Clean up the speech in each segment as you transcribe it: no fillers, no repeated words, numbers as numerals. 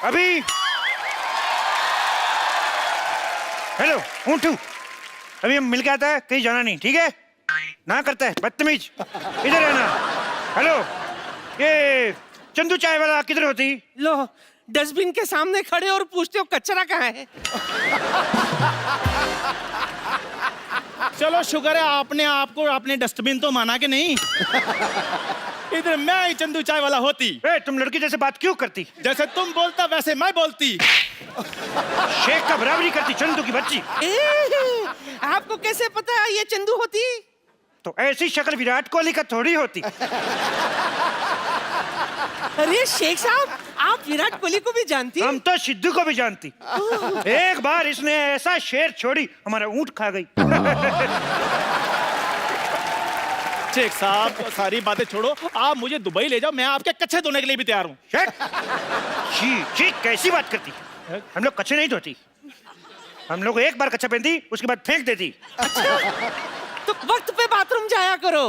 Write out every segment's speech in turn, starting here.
अभी हेलो ऊँटू, अभी हम मिल के आता है, कहीं जाना नहीं, ठीक है? ना करता है बदतमीज, इधर है ना। हेलो, ये चंदू चाय वाला किधर होती? लो, डस्टबिन के सामने खड़े और पूछते हो कचरा कहाँ है। चलो शुक्र है आपने आपको अपने डस्टबिन तो माना कि नहीं। इधर मैं ही चंदू चाय वाला होती। तुम लड़की जैसे बात क्यों करती? जैसे तुम बोलता वैसे मैं बोलती। शेख का बराबरी करती चंदू की बच्ची। आपको कैसे पता ये चंदू होती? तो ऐसी शक्ल विराट कोहली का थोड़ी होती। अरे शेख साहब, आप विराट कोहली को भी जानती? हम तो सिद्धू को भी जानती। एक बार इसने ऐसा शेर छोड़ी, हमारा ऊंट खा गई। शेख साहब सारी बातें छोड़ो, आप मुझे दुबई ले जाओ, मैं आपके कच्चे धोने के लिए भी तैयार हूँ। जी कैसी बात करती? हम लोग कच्चे नहीं धोती, हम लोग एक बार कच्चा पहनती, उसके बाद फेंक देती। अच्छा, तो वक्त पे बाथरूम जाया करो।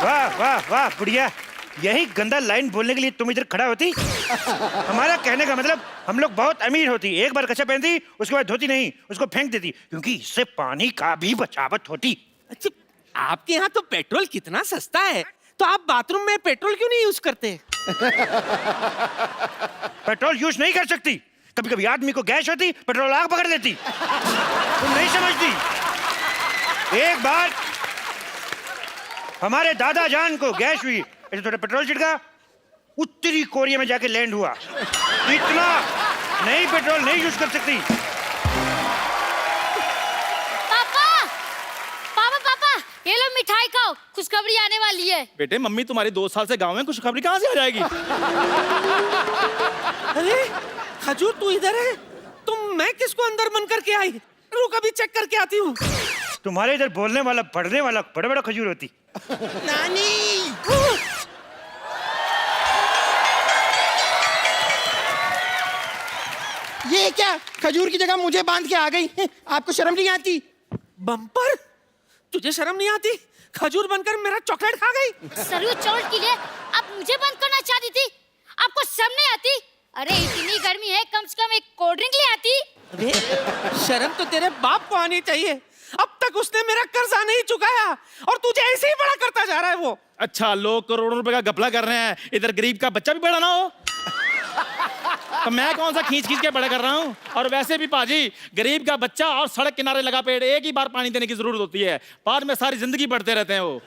वाह वाह वाह बुढ़िया, यही गंदा लाइन बोलने के लिए तुम इधर खड़ा होती? हमारा कहने का मतलब हम लोग बहुत अमीर होती, एक बार कच्चा पहनती, उसके बाद धोती नहीं, उसको फेंक देती, क्योंकि इससे पानी का भी बचावट होती। अच्छा, आपके यहाँ तो पेट्रोल कितना सस्ता है, तो आप बाथरूम में पेट्रोल क्यों नहीं यूज करते? पेट्रोल यूज नहीं कर सकती, कभी कभी आदमी को गैस होती, पेट्रोल आग पकड़ लेती। तुम नहीं समझती। एक बार हमारे दादा जान को गैस हुई, ऐसे थोड़ा पेट्रोल छिड़का, उत्तरी कोरिया में जाके लैंड हुआ। इतना नहीं, पेट्रोल नहीं यूज कर सकती। ये लो मिठाई खाओ, खुशखबरी आने वाली है। बेटे मम्मी तुम्हारी 2 साल से गांव में, खुशखबरी कहाँ से आ जाएगी? अरे खजूर तू इधर है, तुम मैं किसको अंदर मन करके आई? रुक अभी चेक करके आती हूँ। तुम्हारे इधर बोलने वाला पढ़ने वाला बड़ा बड़ा खजूर होती। नानी, ये क्या, खजूर की जगह मुझे बांध के आ गई। आपको शर्म नहीं आती? बम्पर, तुझे शर्म नहीं आती? खजूर बनकर मेरा चॉकलेट खा गई। सरयू चावल के लिए आप मुझे बंद करना चाहती थी? आपको शर्म नहीं आती? अरे इतनी गर्मी है, कम से कम एक कोल्ड ड्रिंक ले आती। अरे शर्म तो तेरे बाप को आनी चाहिए, अब तक उसने मेरा कर्जा नहीं चुकाया और तुझे ऐसे ही बड़ा करता जा रहा है वो। अच्छा, लोग करोड़ों रुपए का घपला कर रहे हैं, इधर गरीब का बच्चा भी बड़ा ना हो। तो मैं कौन सा खींच खींच के बड़ा कर रहा हूँ? और वैसे भी पाजी, गरीब का बच्चा और सड़क किनारे लगा पेड़, एक ही बार पानी देने की जरूरत होती है, बाद में सारी जिंदगी बढ़ते रहते हैं वो।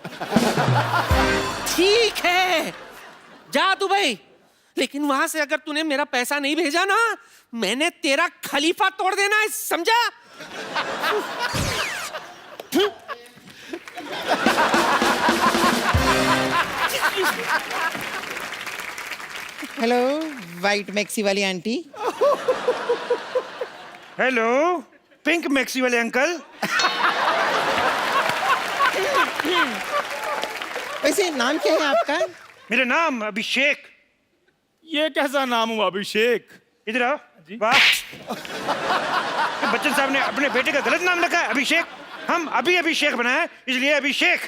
ठीक है, जा दुबई, लेकिन वहां से अगर तूने मेरा पैसा नहीं भेजा ना, मैंने तेरा खलीफा तोड़ देना है, समझा? हेलो वाइट मैक्सी वाली आंटी। हेलो पिंक मैक्सी वाले अंकल। वैसे नाम क्या है आपका? मेरा नाम अभिषेक। ये कैसा नाम हुआ अभिषेक? इधर आओ। वाह, बच्चन साहब ने अपने बेटे का गलत नाम रखा है, अभिषेक। हम अभी अभिषेक बनाए, इसलिए अभिषेक।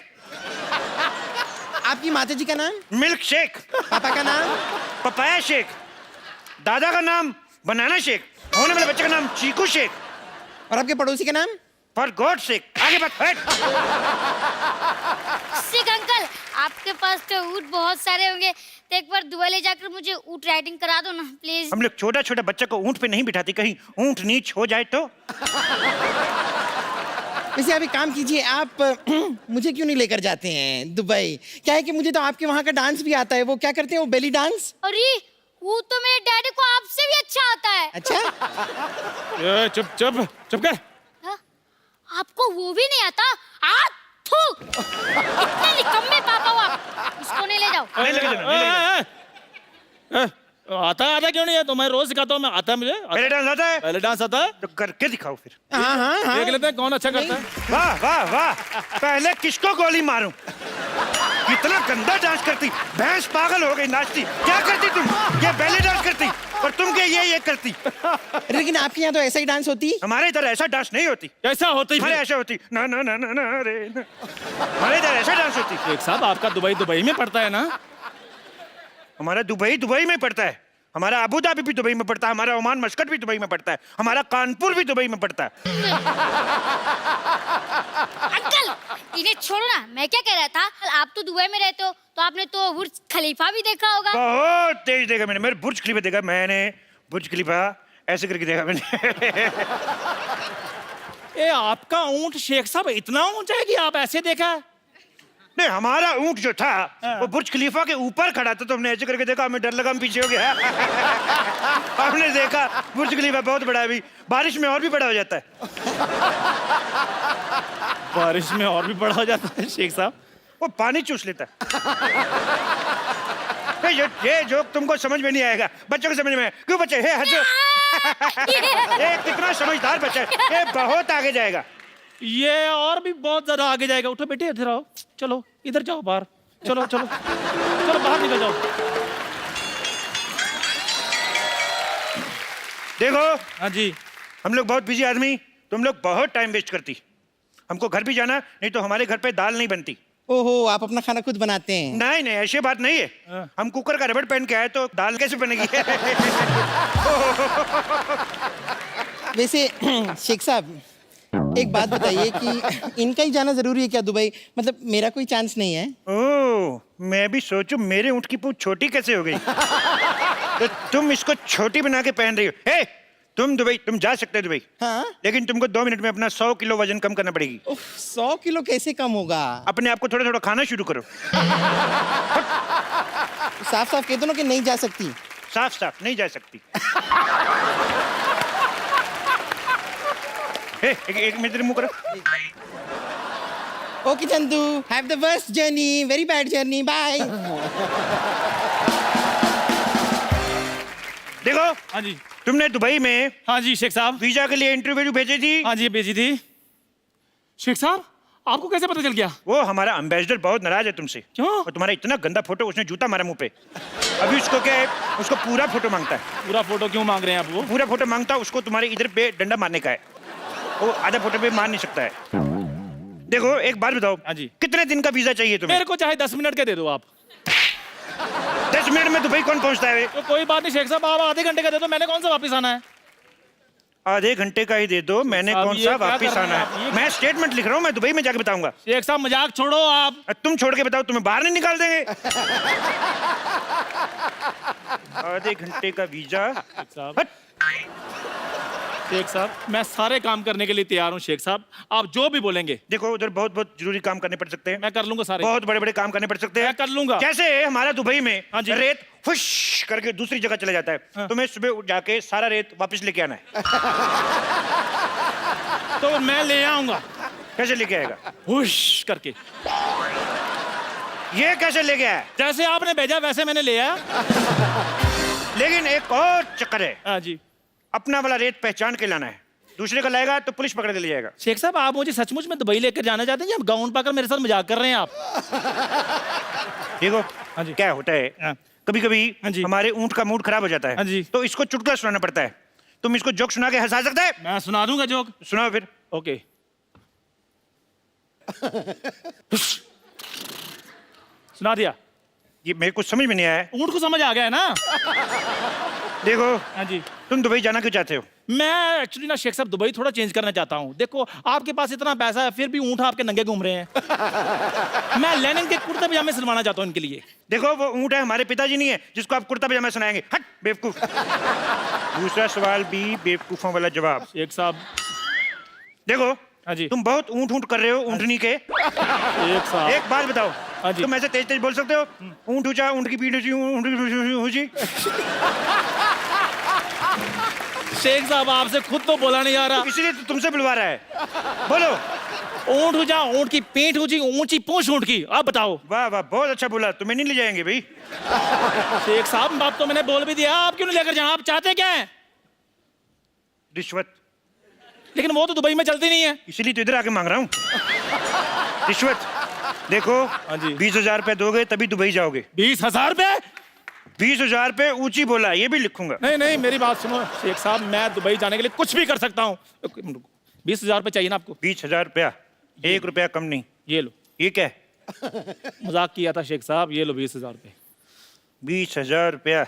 आपकी माता जी का नाम? Milk shake. पापा का नाम? Papaya shake. दादा का नाम बनाना शेक। होने वाले बच्चे का नाम चीकू शेक। और आपके पड़ोसी का नाम? For God shake. आगे बात हट। शेख अंकल, आपके पास तो ऊँट बहुत सारे होंगे, तो एक बार दुबई ले जाकर मुझे ऊँट राइडिंग करा दो ना प्लीज। हम लोग छोटा छोटा बच्चा को ऊँट पे नहीं बिठाते, कहीं ऊँट नीच हो जाए तो। वैसे आप एक काम कीजिए, आप मुझे क्यों नहीं लेकर जाते हैं दुबई? क्या है कि मुझे तो आपके वहाँ का डांस भी आता है। वो क्या करते हैं, वो बेली डांस? अरे वो तो मेरे डैडी को आपसे भी अच्छा आता है। अच्छा, चुप चुप चुप कर। हाँ? आपको वो भी नहीं आता? थू, इतने निकम्मे पापा हो आप। इसको नहीं ले जाओ। नहीं लेके जाना, नहीं लेके जाना। आता क्यों नहीं है? तो मैं रोज सिखाता हूँ, मैं आता है मुझे। पहले डांस आता है? पहले डांस आता है तो करके दिखाओ फिर। हाँ हाँ हाँ। देख लेते हैं कौन अच्छा करता है। वाह वाह वाह, पहले किसको गोली मारूं? कितना गंदा डांस करती, भैंस पागल हो गई नाचती। क्या करती तुम? ये बैले डांस करती, और तुम क्या ये करती? लेकिन आपके यहाँ तो ऐसा ही डांस होती? हमारे इधर ऐसा डांस नहीं होती। कैसा होती? हमारे ऐसा होती ना ना ना ना ना रे ना। हमारे इधर ऐसा डांस होती। एक साहब आपका दुबई में पड़ता है ना? हमारा दुबई में पड़ता है, हमारा अबू धाबी भी दुबई में पड़ता है, हमारा ओमान मस्कट भी दुबई में पड़ता है, हमारा कानपुर भी दुबई में पड़ता है। अंकल इन्हें छोड़ो ना, मैं क्या कह रहा था, आप तो दुबई में रहते हो तो आपने तो बुर्ज खलीफा भी देखा होगा। बहुत तेज देखा मैंने, मेरे बुर्ज खलीफा देखा मैंने, बुर्ज खलीफा ऐसे करके देखा मैंने। ए आपका ऊंट शेख साहब इतना ऊंचा है कि आप ऐसे देखा? नहीं, हमारा ऊंट जो था वो बुर्ज खलीफा के ऊपर खड़ा था, तो हमने ऐसे करके देखा, हमें डर लगा, हम पीछे हो गया। हमने देखा बुर्ज खलीफा बहुत बड़ा है, अभी बारिश में और भी बड़ा हो जाता है। बारिश में और भी बड़ा हो जाता है शेख साहब? वो पानी चूस लेता है। ये जोक तुमको समझ में नहीं आएगा, बच्चों को समझ में। क्यों बच्चे हे हंसो? ये कितना समझदार बच्चा है, ये बहुत आगे जाएगा। ये और भी बहुत ज्यादा आगे जाएगा। उठो बेटे, इधर आओ, चलो इधर जाओ बाहर, चलो चलो चलो बाहर निकल जाओ। देखो हाँ जी। हम लोग बहुत बिजी आदमी, तुम लोग बहुत टाइम वेस्ट करती। हमको घर भी जाना, नहीं तो हमारे घर पे दाल नहीं बनती। ओहो, आप अपना खाना खुद बनाते हैं? नहीं नहीं, ऐसी बात नहीं है। हम कुकर का रबड़ पहन के आए तो दाल कैसे बनेगी? वैसे शेख साहब एक बात बताइए कि इनका ही जाना जरूरी है क्या दुबई? मतलब मेरा कोई चांस नहीं है? ओह, मैं भी सोचूं मेरे ऊँट की पूंछ छोटी कैसे हो गई। तो तुम इसको छोटी बना के पहन रही हो। हे, तुम जा सकते हो दुबई, हाँ? लेकिन तुमको 2 मिनट में अपना 100 किलो वजन कम करना पड़ेगी। 100 किलो कैसे कम होगा? अपने आप को थोड़ा थोड़ा खाना शुरू करो। साफ साफ कह दो ना कि नहीं जा सकती। साफ साफ नहीं जा सकती। एक मिनट मुंह करो। Okay Chandu, have the worst journey, very bad journey, bye. देखो हाँ जी। तुमने दुबई में हाँ जी शेख साहब। वीजा के लिए इंटरव्यू भेजी थी। हाँ जी भेजी थी। शेख साहब आपको कैसे पता चल गया? वो हमारा एम्बेसडर बहुत नाराज है तुमसे। क्यों? और तुम्हारा इतना गंदा फोटो, उसने जूता मारा मुंह पे। अभी उसको क्या है, उसको पूरा फोटो मांगता है। पूरा फोटो क्यों मांग रहे हैं आप? वो पूरा फोटो मांगता है, उसको तुम्हारे इधर पे डंडा मारने का है। वो आधा फोटो पे मार नहीं सकता है। देखो एक बात बताओ, हाँ जी। कितने दिन का वीजा चाहिए तुम्हें? मेरे को चाहे 10 मिनट के दे दो आप। 10 मिनट में दुबई कौन पहुंचता है? तो कोई बात नहीं शेख साहब, आप आधे घंटे का दे दो, मैंने कौन सा वापस आना है? आधे घंटे का ही दे दो, मैंने साहब, कौन ये सा क्या वापिस कर रहे आना हैं आप? है? ये मैं स्टेटमेंट लिख रहा हूँ, मैं दुबई में जाके बताऊंगा। शेख साहब मजाक छोड़ो आप। तुम छोड़ के बताओ, तुम्हें बाहर नहीं निकाल देंगे। आधे घंटे का वीजा। शेख साहब, हट। शेख साहब मैं सारे काम करने के लिए तैयार हूँ शेख साहब, आप जो भी बोलेंगे। देखो उधर बहुत बहुत जरूरी काम करने पड़ सकते हैं। मैं कर लूंगा सारे। बहुत बड़े बड़े काम करने पड़ सकते हैं। मैं कर लूंगा। जैसे हमारा दुबई में हाँ जी। रेत फुश करके दूसरी जगह चला जाता है। हाँ। तुम्हें सुबह उठ जाके सारा रेत वापस लेके आना है। तो मैं ले आऊंगा कैसे लेके आएगा? हुश करके। ये कैसे लेके आया? जैसे आपने भेजा वैसे मैंने ले आया। लेकिन एक और चक्कर है, हाँ जी। अपना वाला रेत पहचान के लाना है। दूसरे का लाएगा तो पुलिस पकड़ के ले जाएगा। शेख साहब आप मुझे सचमुच में दुबई लेकर जाना चाहते हैं या गाउन पाकर मेरे साथ मजाक कर रहे हैं आप? देखो हाँ जी। क्या होता है, हाँ। कभी कभी हाँ जी। हमारे ऊंट का मूड खराब हो जाता है। हाँ जी। तो इसको चुटकुला सुनाना पड़ता है। तुम इसको जोक सुना के हंसा सकते हैं? मैं सुना दूंगा जोक। सुनाओ फिर। ओके। सुना दिया। ये मेरे को समझ में नहीं आया है। ऊंट को समझ आ गया है ना? देखो हाँ जी। तुम दुबई जाना क्यों चाहते हो? मैं एक्चुअली ना शेख साहब दुबई थोड़ा चेंज करना चाहता हूँ। देखो आपके पास इतना पैसा है फिर भी ऊँट आपके नंगे घूम रहे हैं। मैं लेनिन के कुर्ते पजामे सिलवाना चाहता हूँ इनके लिए। देखो वो ऊंट है, हमारे पिताजी नहीं है जिसको आप कुर्ता पजामा सुनाएंगे। हट बेवकूफ। दूसरा सवाल भी बेवकूफों वाला जवाब। शेख साहब। देखो हाँ जी। तुम बहुत ऊंट ऊंट कर रहे हो ऊंटनी के। शेख साहब। एक बात बताओ, हाँ जी। तुम ऐसे तेज तेज बोल सकते हो? ऊंट ऊंचा, ऊंट की पीठ ऊंची, ऊंट की ऊंची। शेख साहब आपसे खुद तो बोला नहीं आ रहा। इसलिए तो तुमसे बुलवा रहा है। बोलो। ऊंट ऊंचा, ऊंट की पीठ ऊंची, ऊंची पूंछ ऊंट की। आप बताओ। वाह वाह, बहुत अच्छा बोला। तुम्हें नहीं ले जाएंगे भाई। शेख साहब बाप तो मैंने बोल भी दिया, आप क्यों नहीं लेकर जाए? आप चाहते क्या है? रिश्वत। लेकिन वो तो दुबई में चलती नहीं है। इसीलिए तो इधर आके मांग रहा हूँ रिश्वत। देखो हाँ जी। 20,000 रुपए दोगे तभी दुबई जाओगे। 20,000 रुपए? 20,000 रुपए ऊंची बोला, ये भी लिखूंगा। नहीं नहीं मेरी बात सुनो शेख साहब, मैं दुबई जाने के लिए कुछ भी कर सकता हूँ। 20,000 रुपए चाहिए ना आपको? 20,000 रुपया, 1 रुपया कम नहीं। ये लो। ये क्या है? मजाक किया था शेख साहब, ये लो 20,000 रुपए। 20,000 रुपया।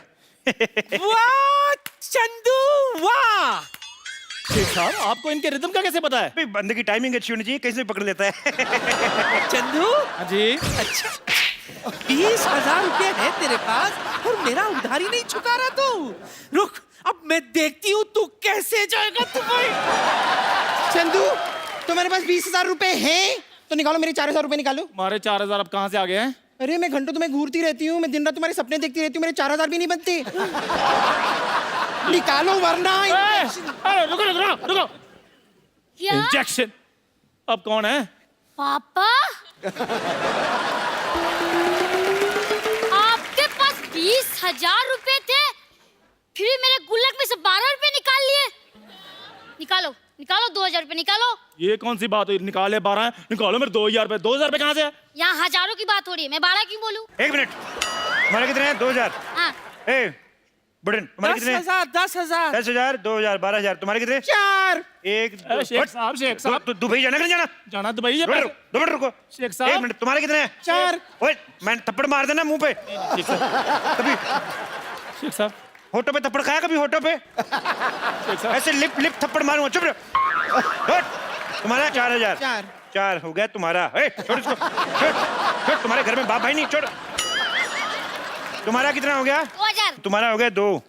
वाह चंदू वाह। शेख साहब आपको इनके रिदम का कैसे पता है? भाई बंदे की टाइमिंग अच्छी होनी चाहिए, कैसे भी पकड़ लेता है। चंदू हाँ जी। अच्छा 20,000 रुपये है तेरे पास और मेरा उधारी नहीं चुका रहा तू। रुक अब मैं देखती हूँ तू कैसे जाएगा दुबई। चंदू तुम्हारे पास 20,000 रुपए हैं तो निकालो, मेरे 4,000 रुपए निकालो। हमारे 4,000 अब कहाँ से आ गए हैं? अरे मैं घंटों तुम्हें घूरती रहती हूँ, मैं दिन रात तुम्हारे सपने देखती रहती हूँ, मेरे 4,000 भी नहीं बनते। निकालो वरना अरे रुको रुको रुको। क्या इंजेक्शन। अब कौन है? पापा? आपके पास 20,000 रुपए थे, फिर मेरे गुल्लक में से 12 रुपए निकाल लिए। निकालो निकालो 2,000 रुपए निकालो। ये कौन सी बात हुई? निकाले 12 निकालो मेरे 2,000 रुपए। 2,000 रुपए कहाँ से है? यहाँ हजारों की बात हो रही है, मैं 12 क्यों बोलूं? 1 मिनट, तुम्हारे कितने हैं? 2,000। हाँ ए बुढ़न, तुम्हारे कितने हैं? 10,000 10,000 10,000, 2,000, 12,000। तुम्हारे कितने? 4। एक अरे शेख साहब तो दुबई जाना कि जाना? जाना दुबई है। 2 मिनट रुको। शेख साहब। 1 मिनट, तुम्हारे कितने हैं? 4। ओए मैं थप्पड़ मार देना मुंह पे कभी। शेख साहब। होठों पे थप्पड़ खाया कभी? होठों पे शेख साहब। ऐसे लिप लिप थप्पड़ मारूंगा। चुप रहो। हट। तुम्हारा 4,000। 4 हो गया तुम्हारा। ए, छोड़ इसको। छोड़। तुम्हारे घर में बाप भाई नहीं। छोड़। तुम्हारा कितना हो गया? 2,000। तुम्हारा हो गया 2।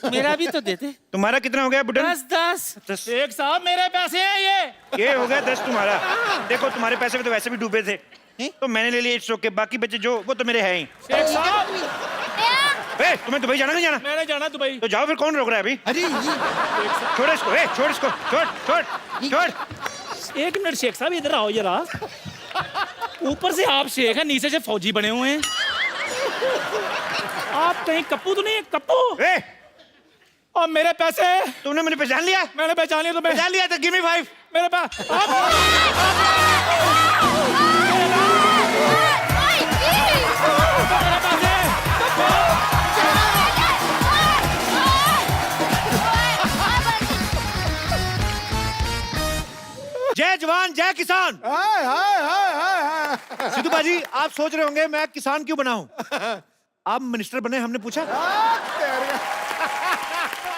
मेरा भी तो देते। तुम्हारा कितना हो गया बुढ़न? 10 शेख साहब मेरे पैसे हैं ये हो गया 10 तुम्हारा। देखो तुम्हारे पैसे में तो वैसे भी डूबे थे, तो मैंने ले लिए 100 के। बाकी बचे जो वो तो मेरे हैं ही। शेख साहब ए, तुम्हें दुबई जाना नहीं जाना? मैंने जाना दुबई। तो जाओ फिर, कौन रोक रहा है अभी? अरे ये छोड़ इसको। ए, छोड़ इसको। छोड़ छोड़ छोड़। 1 मिनट शेख साहब इधर आओ जरा। ऊपर से आप शेख हैं, नीचे से फौजी बने हुए हैं। आप कहीं कप्पू तो नहीं है? कप्पू। ए, और मेरे पैसे? तुमने मुझे पहचान लिया? मैंने पहचान लिया तुम्हें। पहचान लिया तो गिव मी 5। मेरे पास जय जवान जय किसान। सिद्धू बाजी, आप सोच रहे होंगे मैं किसान क्यों बना हूं? आप मिनिस्टर बने, हमने पूछा।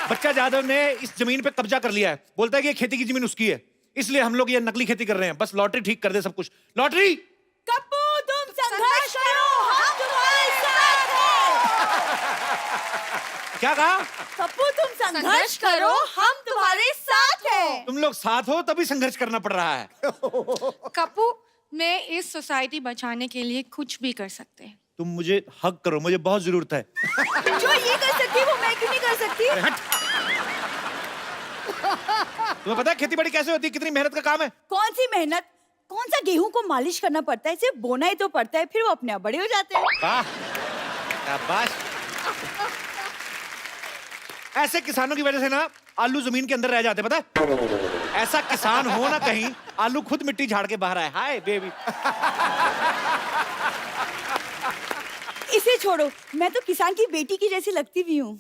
बच्चा जाधव ने इस जमीन पे कब्जा कर लिया है, बोलता है कि ये खेती की जमीन उसकी है, इसलिए हम लोग ये नकली खेती कर रहे हैं। बस लॉटरी ठीक कर दे सब कुछ। लॉटरी। कप्पू तुम संघर्ष करो, हम तुम्हारे साथ हैं। क्या कहा? कप्पू तुम संघर्ष करो, हम तुम्हारे साथ हैं। तुम लोग साथ हो तभी संघर्ष करना पड़ रहा है। कप्पू मैं इस सोसाइटी बचाने के लिए कुछ भी कर सकते हैं। तुम मुझे हक करो, मुझे बहुत जरूरत है। जो ये कर सकती है वो मैं क्यों नहीं कर सकती? तुम्हें पता है खेती बाड़ी कैसे होती है? कितनी मेहनत का काम है। कौन सी मेहनत? कौन सा गेहूं को मालिश करना पड़ता है, सिर्फ बोना ही तो पड़ता है, फिर वो अपने आप बड़े हो जाते हैं। वाह, शाबाश। ऐसे किसानों की वजह से ना आलू जमीन के अंदर रह जाते, पता है? ऐसा किसान हो ना कहीं, आलू खुद मिट्टी झाड़ के बाहर आए। Hi baby. इसे छोड़ो, मैं तो किसान की बेटी की जैसी लगती भी हूँ।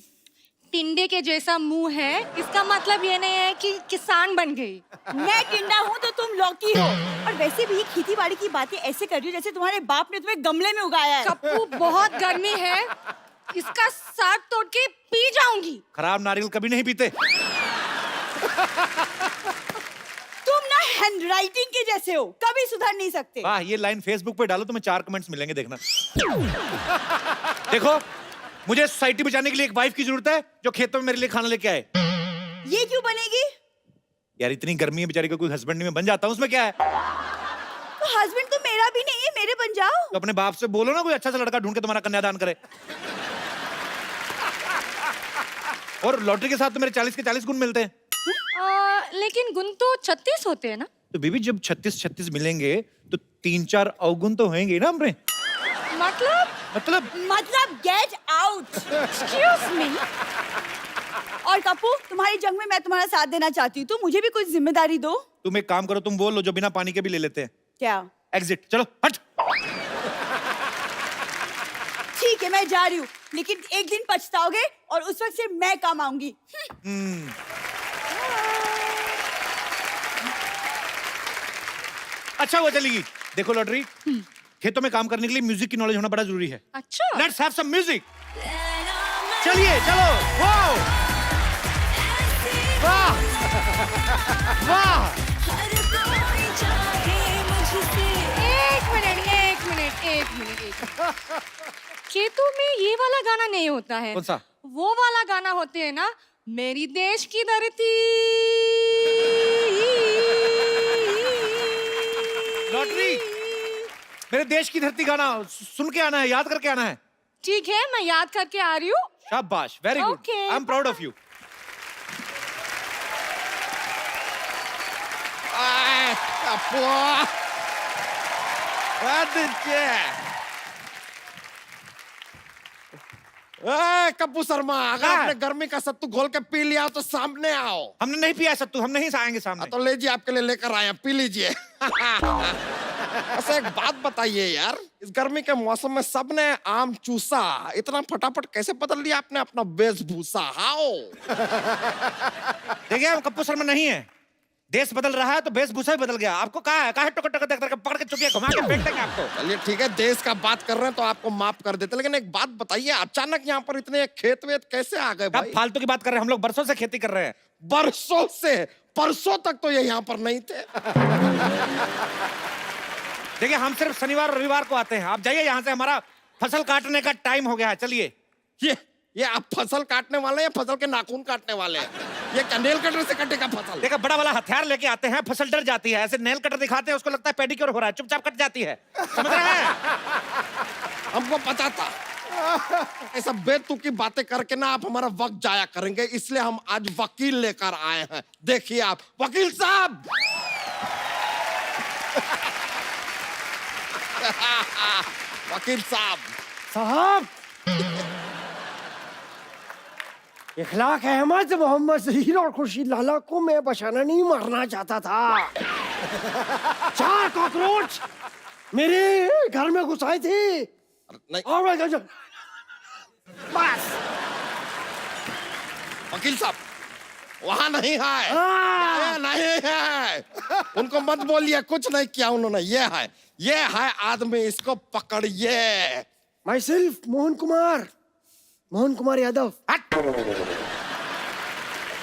टिंडे के जैसा मुंह है, इसका मतलब ये नहीं है कि किसान बन गई। मैं टिंडा हूँ तो तुम लौकी हो। और वैसे भी खेती बाड़ी की बातें ऐसे कर रही हो जैसे तुम्हारे बाप ने तुम्हें गमले में उगाया है। कप्पू बहुत गर्मी है, इसका साग तोड़ के पी जाऊंगी। खराब नारियल कभी नहीं पीते। तुम ना हैंडराइटिंग के जैसे हो, कभी सुधर नहीं सकते। वाह, ये लाइन फेसबुक पे डालो, तुम्हें 4 कमेंट्स मिलेंगे, देखना। देखो, मुझे सोसाइटी बचाने के लिए एक वाइफ की जरूरत है जो खेतों में मेरे लिए खाना लेके आए। ये क्यों बनेगी? यार इतनी गर्मी है, बेचारी को कोई हस्बैंड नहीं, मैं बन जाता हूँ, उसमें क्या है? तो हस्बैंड तो मेरा भी नहीं है, मेरे बन जाओ। तो अपने बाप से बोलो ना कोई अच्छा सा लड़का ढूंढ के तुम्हारा कन्यादान करे। और लॉटरी के साथ तो मेरे 40 के 40 गुण मिलते हैं। लेकिन गुण तो 36 होते हैं ना? तो बीबी जब 36 मिलेंगे तो 3-4 अवगुण तो होंगे ना हमने। मतलब गेट आउट। Excuse me. और कप्पू, तुम्हारी जंग में मैं तुम्हारा साथ देना चाहती हूँ, तो मुझे भी कुछ जिम्मेदारी दो। तुम एक काम करो, तुम बोल लो जो बिना पानी के भी ले लेते हैं। क्या? एग्जिट। चलो हट। ठीक है, मैं जा रही हूँ, लेकिन एक दिन पछताओगे और उस वक्त सिर्फ मैं काम आऊंगी। अच्छा वो चलेगी। देखो लॉटरी, खेतों में काम करने के लिए म्यूजिक की नॉलेज होना बड़ा जरूरी है। अच्छा। Let's have some music. चलिए चलो। वाह वाह वाह। एक मिनट। खेतों में ये वाला गाना नहीं होता है। कौन सा? वो वाला गाना होते है ना, मेरी देश की धरती। लॉटरी। मेरे देश की धरती गाना सुन के आना है, याद करके आना है। ठीक है, मैं याद करके आ रही हूँ। शाबाश, very good, Okay. I am proud of you. Kappu Sharma, अगर हाँ। आपने गर्मी का सत्तू घोल के पी लिया तो सामने आओ। हमने नहीं पिया सत्तू, हम नहीं आएंगे सामने। तो लीजिए, आपके लिए लेकर आए हैं, पी लीजिए। अच्छा, एक बात बताइए यार, इस गर्मी के मौसम में सबने आम चूसा, इतना फटाफट कैसे बदल लिया आपने अपना वेशभूषा? हाओ। देखिए, हम कप्पू शर्मा नहीं है। देश बदल रहा है तो वेशभूषा भी बदल गया। आपको कहा है टोकर टोकर देख करके पकड़ के चुपिया घुमा के फेंक देंगे आपको। चलिए ठीक है, देश का बात कर रहे हैं तो आपको माफ कर देते, लेकिन एक बात बताइए, अचानक यहाँ पर इतने खेत वेत कैसे आ गए आप भाई? फालतू की बात कर रहे हैं, हम लोग बरसों से खेती कर रहे हैं। बरसों से? परसों तक तो ये यहाँ पर नहीं थे। देखिए, हम सिर्फ शनिवार और रविवार को आते हैं। आप जाइए यहाँ से, हमारा फसल काटने का टाइम हो गया है। चलिए। ये आप फसल काटने वाले हैं या फसल के नाखून काटने वाले हैं? ये क्या नेल कटर से कटेगा फसल? देखा, बड़ा वाला हथियार लेके आते हैं, फसल डर जाती है। ऐसे नेल कटर दिखाते हैं, उसको लगता है पेडिक्योर हो रहा है, चुपचाप कट जाती है। समझ रहे हैं? हमको पता था ऐसा बेतुकी बातें करके ना आप हमारा वक्त जाया करेंगे, इसलिए हम आज वकील लेकर आए हैं। देखिए आप, वकील साहब। वकील साहब, इखलाक अहमद, मोहम्मद जहीर और खुर्शीद लाला को मैं बचाना नहीं मारना चाहता था। 4 कॉकरोच मेरे घर में घुस आए थे नहीं, और बस। वकील साहब, वहां नहीं है, ये नहीं है। उनको मत बोलिए, कुछ नहीं किया उन्होंने। ये है आदमी, इसको पकड़िए। My self Mohan Kumar Yadav.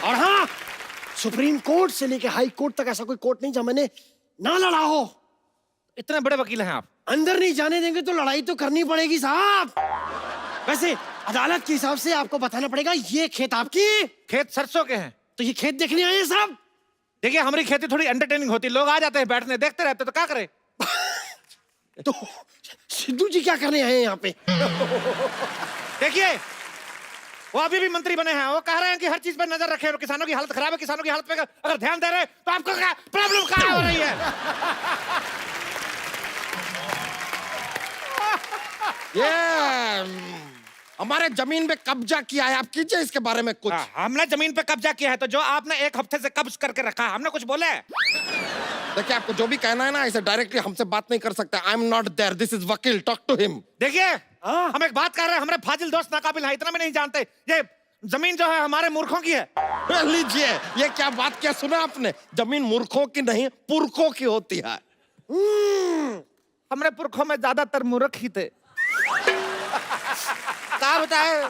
और हाँ, सुप्रीम कोर्ट से लेके हाई कोर्ट तक ऐसा कोई कोर्ट नहीं जहाँ मैंने ना लड़ा हो। इतने बड़े वकील हैं आप। अंदर नहीं जाने देंगे तो लड़ाई तो करनी पड़ेगी साहब। वैसे अदालत के हिसाब से आपको बताना पड़ेगा, ये खेत आपकी? खेत सरसों के हैं। तो ये खेत देखने आए हैं साहब? देखिए, हमारी खेती थोड़ी एंटरटेनिंग होती है, लोग आ जाते हैं, बैठने देखते रहते, तो क्या करें? तो सिद्धू जी क्या करने आए हैं यहाँ पे? देखिए, वो अभी भी मंत्री बने हैं, वो कह रहे हैं कि हर चीज पर नजर रखें और किसानों की हालत खराब है, किसानों की हालत पे अगर ध्यान दे रहे हैं तो आपको क्या प्रॉब्लम कहाँ हो रही है? ये हमारे जमीन पे कब्जा किया है, आप कीजिए इसके बारे में कुछ। हमने जमीन पे कब्जा किया है, तो जो आपने 1 हफ्ते से कब्ज करके रखा है, हमने कुछ बोले? देखिए, आपको जो भी कहना है ना, ऐसे डायरेक्टली हमसे बात नहीं कर सकते। I am not there, this is वकील, टॉक टू हिम। देखिए, हम एक बात कर रहे हैं, हमारे फाजिल दोस्त नाकाबिल हैं, इतना भी नहीं जानते। ये जमीन जो है हमारे मूर्खों की है। लीजिए, ये क्या बात किया सुना आपने? जमीन मूर्खों की नहीं, पुरखों की होती है। हमारे पुरखों में ज्यादातर मूर्ख ही थे। क्या बताए,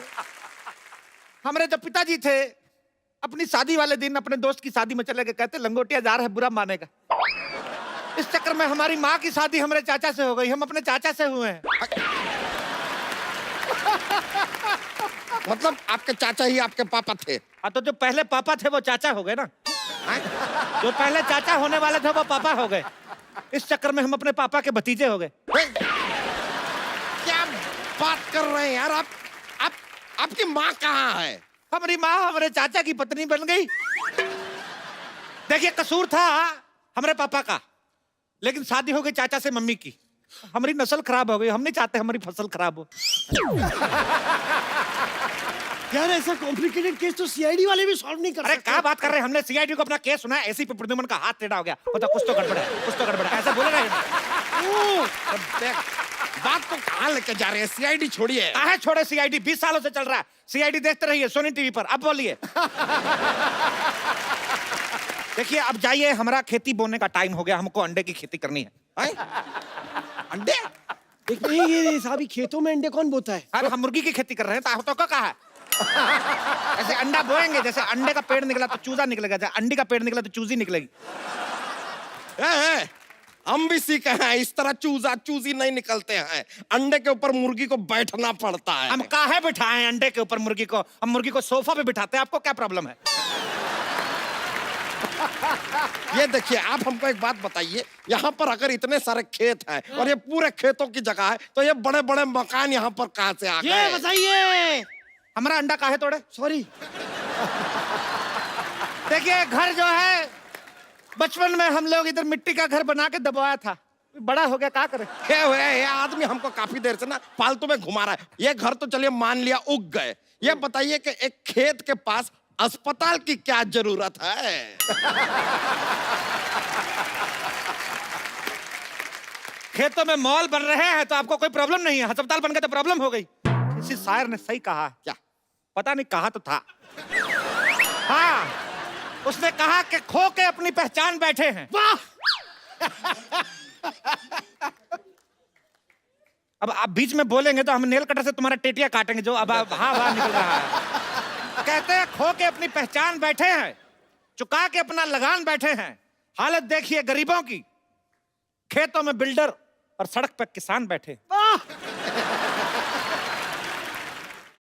हमारे जो पिताजी थे, अपनी शादी वाले दिन अपने दोस्त की शादी में चले गए, कहते लंगोटिया जा रहा है, बुरा मानेगा। इस चक्कर में हमारी माँ की शादी हमारे चाचा से हो गई, हम अपने चाचा से हुए हैं। मतलब आपके चाचा ही आपके पापा थे? हाँ, तो जो पहले पापा थे वो चाचा हो गए ना। जो पहले चाचा होने वाले थे वो पापा हो गए। इस चक्कर में हम अपने पापा के भतीजे हो गए। क्या बात कर रहे हैं यार आप? आपकी माँ कहाँ है? हमारी माँ हमारे चाचा की पत्नी बन गई। देखिए, कसूर था हमारे पापा का, लेकिन शादी हो गई चाचा से मम्मी की। हमारी नस्ल खराब हो गई, हम नहीं चाहते हमारी फसल खराब हो। यार, ऐसा कॉम्प्लिकेटेड केस तो सीआईडी वाले भी सॉल्व नहीं कर अरे सकते। क्या बात कर रहे हैं, हमने सीआईडी को अपना केस सुना है, एसीपी प्रद्युमन का हाथ टेढ़ा हो गया, मतलब कुछ तो गड़बड़ है, कुछ तो गड़बड़ है, ऐसा बोले रहे। बात तो कहाँ लेके जा रहे हैं? सीआईडी छोड़िए। काहे छोड़े सीआईडी, 20 सालों से चल रहा है। सीआईडी देखते रहिए सोनी टीवी पर। अब बोलिए। देखिए, अब जाइए, हमारा खेती बोने का टाइम हो गया, हमको अंडे की खेती करनी है। अंडे? एक ये साहब खेतों में अंडे कौन बोता है? अरे हम मुर्गी की खेती कर रहे हैं तो का कहा है? ऐसे अंडा बोएंगे, जैसे अंडे का पेड़ निकला तो चूजा निकलेगा, जैसे अंडी का पेड़ निकला तो चूजी निकलेगी। हम भी सीखे हैं, इस तरह चूजा चूजी नहीं निकलते हैं। अंडे के ऊपर मुर्गी को बैठना पड़ता है। हम काहे बिठाएं अंडे के ऊपर मुर्गी को? हम मुर्गी को सोफा पे बिठाते हैं, आपको क्या प्रॉब्लम है? ये देखिए, आप हमको एक बात बताइए, यहाँ पर अगर इतने सारे खेत हैं और ये पूरे खेतों की जगह है, तो ये बड़े बड़े मकान यहाँ पर कहाँ से आ गए? ये बताइए, हमारा अंडा काहे तोड़े? सॉरी। देखिए, घर जो है बचपन में हम लोग इधर मिट्टी का घर बना के दबाया था, बड़ा हो गया, क्या करे? ये आदमी हमको काफी देर से ना फालतू में घुमा रहा है। ये घर तो चलिए मान लिया उग गए, ये बताइए कि एक खेत के पास अस्पताल की क्या जरूरत है? खेतों में मॉल बन रहे हैं तो आपको कोई प्रॉब्लम नहीं है, अस्पताल बन गए तो प्रॉब्लम हो गई। किसी शायर ने सही कहा। क्या? पता नहीं, कहा तो था। हाँ, उसने कहा कि खो के अपनी पहचान बैठे हैं। वाह! अब आप बीच में बोलेंगे तो हम नेल कटर से तुम्हारा टेटिया काटेंगे, जो अब हाँ निकल रहा है। कहते हैं खो के अपनी पहचान बैठे हैं, चुका के अपना लगान बैठे हैं। हालत देखिए गरीबों की, खेतों में बिल्डर और सड़क पर किसान बैठे। वाह!